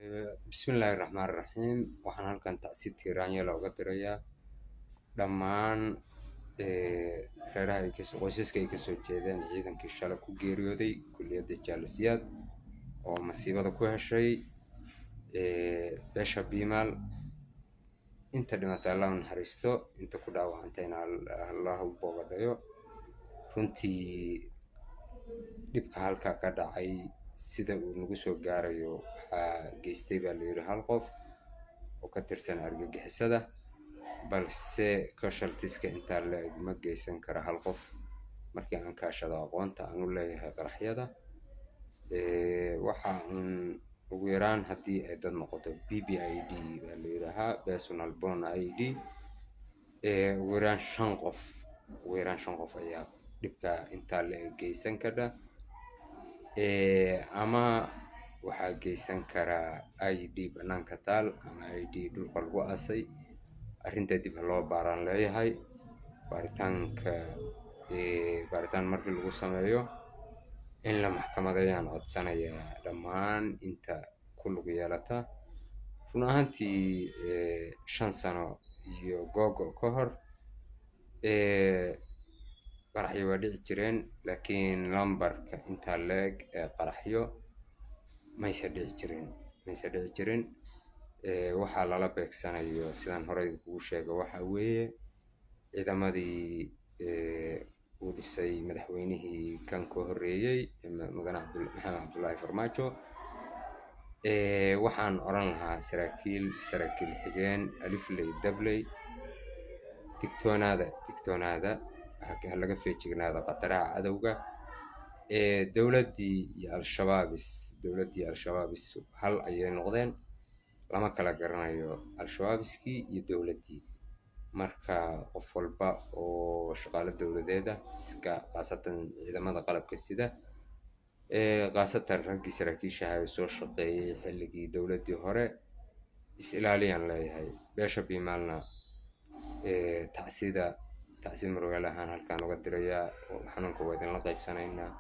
بسم الله الرحمن الرحيم waxaan halkan tacsiid tiiraanya looga dirayaa dhammaan reeraha qoysaska ay kasoo jeedeen ciidankii shalay ku geeriyooday kulliyadda jaalisiyaad oo masiibada ku heshay beesha biimaal inta dhimatay allah u naxariisto inta ku dhaawacantayna allah u boogadhayo runtii dhibka halkaa ka dhacay sida uu nagu soo gaarayo waxaa geystay baa la yidhi hal qof oo ka tirsan argagixisada balse casualtieska intaa la-eg ma geysan kara hal qof markii aan kaashado aqoonta aan u leeyahay qaraxyada waxa uun ugu yaraan haddii ay dad noqoto BBID baa la yidhaahaa personal bond ID ugu yaraan shan qof ayaa dhibka intaa la-eg geysan kara ama waxaa geysan karaa ID banaanka taal ama ID dhulka lagu aasay arrinta dib loo baaran leeyahay baaritaan markii lagu sameeyo in la maxkamadayaan codsanayaa dhammaan inta ku lug yeelata run ahaantii 5 sano iyo googo ka hor qaraxyo waa dhici jireen laakiin lambarka intaa leeg ee qaraxyo maysa dhici jirin waxaa lala beegsanayo sidaan horey kugu sheegay waxaa weeye ciidamadii uu dhisay madaxweynihii kan ka horreeyey mudane maxamed cabdullaahi farmaajo waxaan oran lahaa saraakiil xigeen alifley dabley digtoonaada laga feejignaada qataraha cadowga dowladdii iyo al-shabaabis hal ayay noqdeen lama kala garanayo al-shabaabiskii iyo dowladdii marka qof walba oo shaqaale dowladeeda khaasatan ciidamada qalabka sida khaasatan raggii saraakiishaha ee soo shaqeeyey xilligii dowladdii hore is-ilaaliyaan leeyahay beesha biimaalna tacsiid murugaal ahaan halkaan uga dirayaa oo xanuunka waa idinla qaybsanaynaa